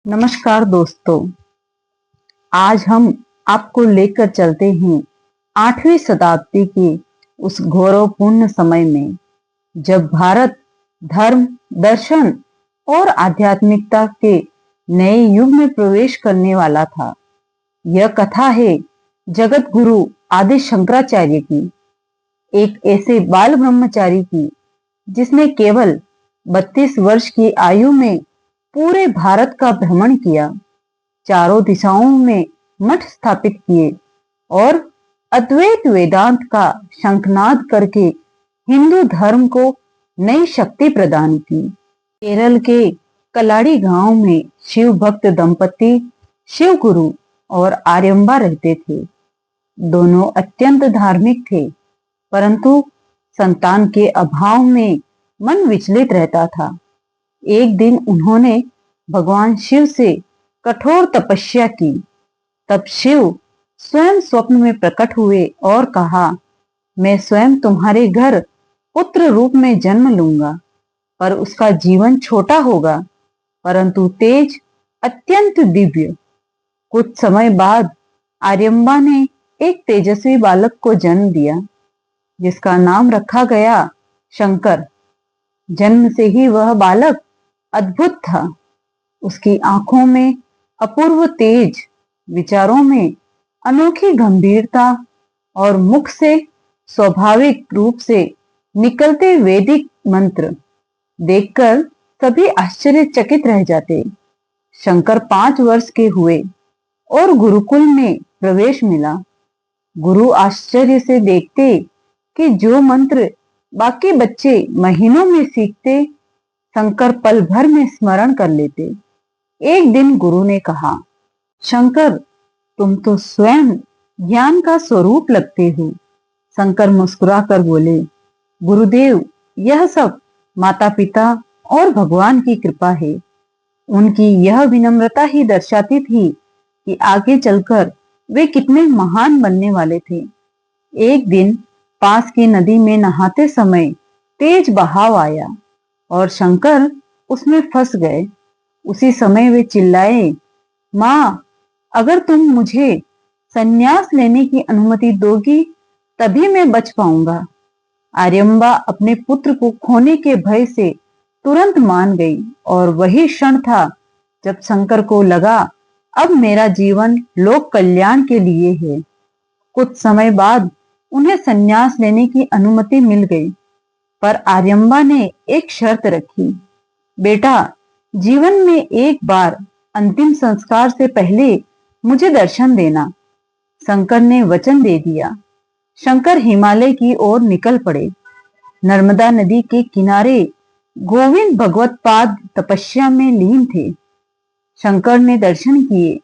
नमस्कार दोस्तों। आज हम आपको लेकर चलते हैं 8वीं शताब्दी के उस गौरवपूर्ण समय में जब भारत धर्म, दर्शन और आध्यात्मिकता के नए युग में प्रवेश करने वाला था। यह कथा है जगत गुरु आदि शंकराचार्य की, एक ऐसे बाल ब्रह्मचारी की जिसने केवल 32 वर्ष की आयु में पूरे भारत का भ्रमण किया, चारों दिशाओं में मठ स्थापित किए और अद्वैत वेदांत का शंखनाद करके हिंदू धर्म को नई शक्ति प्रदान की। केरल के कलाड़ी गांव में शिव भक्त दंपति शिव गुरु और आर्यम्बा रहते थे। दोनों अत्यंत धार्मिक थे, परंतु संतान के अभाव में मन विचलित रहता था। एक दिन उन्होंने भगवान शिव से कठोर तपस्या की। तब शिव स्वयं स्वप्न में प्रकट हुए और कहा, मैं स्वयं तुम्हारे घर पुत्र रूप में जन्म लूंगा, पर उसका जीवन छोटा होगा, परंतु तेज अत्यंत दिव्य। कुछ समय बाद आर्यम्बा ने एक तेजस्वी बालक को जन्म दिया, जिसका नाम रखा गया शंकर। जन्म से ही वह बालक अद्भुत था। उसकी आंखों में अपूर्व तेज, विचारों में अनोखी गंभीरता और मुख से स्वाभाविक रूप से निकलते वैदिक मंत्र देखकर सभी आश्चर्यचकित रह जाते। शंकर 5 वर्ष के हुए और गुरुकुल में प्रवेश मिला। गुरु आश्चर्य से देखते कि जो मंत्र बाकी बच्चे महीनों में सीखते, शंकर पल भर में स्मरण कर लेते। एक दिन गुरु ने कहा, शंकर, तुम तो स्वयं ज्ञान का स्वरूप लगते हो। शंकर मुस्कुराकर बोले, गुरुदेव, यह सब माता पिता और भगवान की कृपा है। उनकी यह विनम्रता ही दर्शाती थी कि आगे चलकर वे कितने महान बनने वाले थे। एक दिन पास की नदी में नहाते समय तेज बहाव आया और शंकर उसमें फंस गए। उसी समय वे चिल्लाए, माँ, अगर तुम मुझे संन्यास लेने की अनुमति दोगी तभी मैं बच पाऊंगा। आर्यम्बा अपने पुत्र को खोने के भय से तुरंत मान गई और वही क्षण था जब शंकर को लगा, अब मेरा जीवन लोक कल्याण के लिए है। कुछ समय बाद उन्हें संन्यास लेने की अनुमति मिल गई, पर आर्यम्बा ने एक शर्त रखी, बेटा, जीवन में एक बार अंतिम संस्कार से पहले मुझे दर्शन देना। शंकर ने वचन दे दिया। शंकर हिमालय की ओर निकल पड़े। नर्मदा नदी के किनारे गोविंद भगवत पाद तपस्या में लीन थे। शंकर ने दर्शन किए।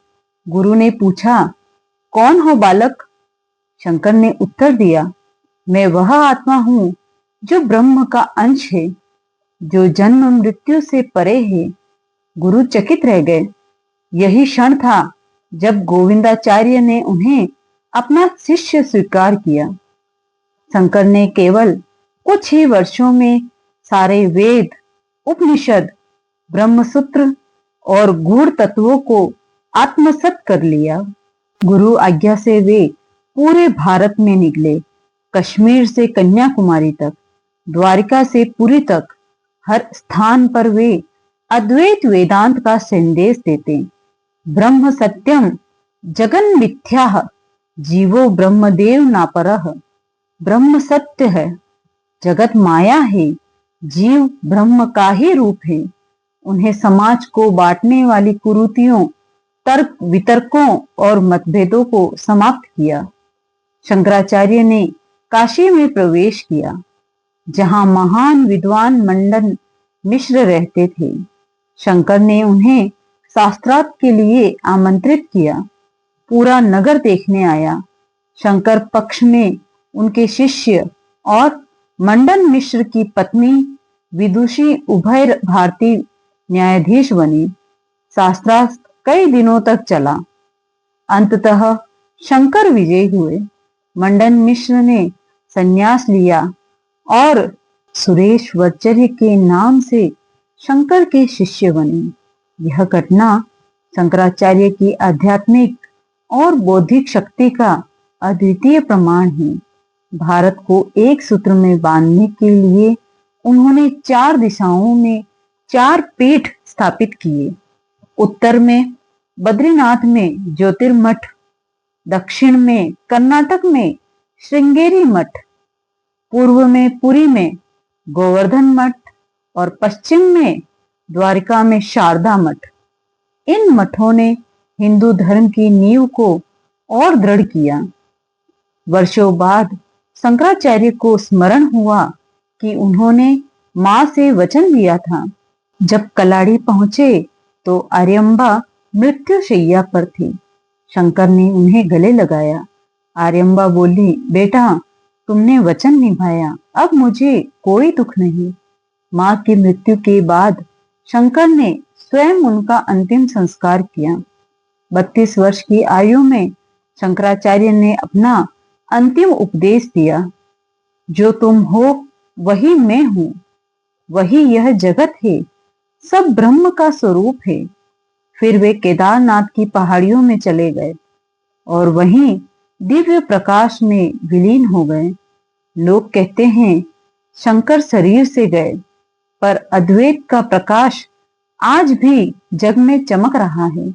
गुरु ने पूछा, कौन हो बालक? शंकर ने उत्तर दिया, मैं वह आत्मा हूं जो ब्रह्म का अंश है, जो जन्म मृत्यु से परे है। गुरु चकित रह गए। यही क्षण था जब गोविंदाचार्य ने उन्हें अपना शिष्य स्वीकार किया। शंकर ने केवल कुछ ही वर्षों में सारे वेद, उपनिषद, ब्रह्मसूत्र और गूढ़ तत्वों को आत्मसात कर लिया। गुरु आज्ञा से वे पूरे भारत में निकले, कश्मीर से कन्याकुमारी तक, द्वारिका से पुरी तक। हर स्थान पर वे अद्वैत वेदांत का संदेश देते। ब्रह्म सत्यम जगन मिथ्याह, जीवो ब्रह्मदेव नापरः। ब्रह्म सत्य है, जगत माया है, जीव ब्रह्म का ही रूप है। उन्हें समाज को बांटने वाली कुरीतियों, तर्क वितर्कों और मतभेदों को समाप्त किया। शंकराचार्य ने काशी में प्रवेश किया, जहां महान विद्वान मंडन मिश्र रहते थे। शंकर ने उन्हें शास्त्रार्थ के लिए आमंत्रित किया। पूरा नगर देखने आया। शंकर पक्ष में उनके शिष्य और मंडन मिश्र की पत्नी विदुषी उभय भारतीय न्यायाधीश बनी। शास्त्रार्थ कई दिनों तक चला। अंततः शंकर विजयी हुए। मंडन मिश्र ने संन्यास लिया और सुरेश वरचर्य के नाम से शंकर के शिष्य बने। यह घटना शंकराचार्य की आध्यात्मिक और बौद्धिक शक्ति का अद्वितीय प्रमाण है। भारत को एक सूत्र में बांधने के लिए उन्होंने 4 दिशाओं में 4 पीठ स्थापित किए। उत्तर में बद्रीनाथ में ज्योतिर्मठ, दक्षिण में कर्नाटक में श्रृंगेरी मठ, पूर्व में पुरी में गोवर्धन मठ और पश्चिम में द्वारिका में शारदा मठ। इन मठों ने हिंदू धर्म की नींव को और दृढ़ किया। वर्षों बाद शंकराचार्य को स्मरण हुआ कि उन्होंने मां से वचन दिया था। जब कलाड़ी पहुंचे तो आर्यम्बा मृत्युशैया पर थी। शंकर ने उन्हें गले लगाया। आर्यम्बा बोली, बेटा, तुमने वचन निभाया, अब मुझे कोई दुख नहीं। मां की मृत्यु के बाद शंकर ने स्वयं उनका अंतिम संस्कार किया। 32 वर्ष की आयु में शंकराचार्य ने अपना अंतिम उपदेश दिया। जो तुम हो वही मैं हूं, वही यह जगत है, सब ब्रह्म का स्वरूप है। फिर वे केदारनाथ की पहाड़ियों में चले गए और वहीं दिव्य प्रकाश में विलीन हो गए। लोग कहते हैं शंकर शरीर से गए, पर अद्वैत का प्रकाश आज भी जग में चमक रहा है।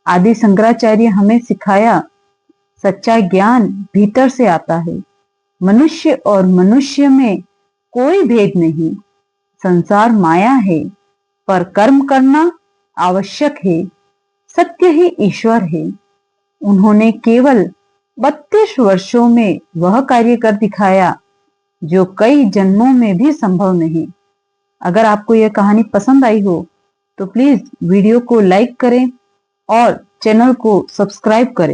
आदि शंकराचार्य हमें सिखाया, सच्चा ज्ञान भीतर से आता है। मनुष्य और मनुष्य में कोई भेद नहीं। संसार माया है, पर कर्म करना आवश्यक है। सत्य ही ईश्वर है। उन्होंने केवल 32 वर्षों में वह कार्य कर दिखाया जो कई जन्मों में भी संभव नहीं। अगर आपको यह कहानी पसंद आई हो तो प्लीज वीडियो को लाइक करें और चैनल को सब्सक्राइब करें।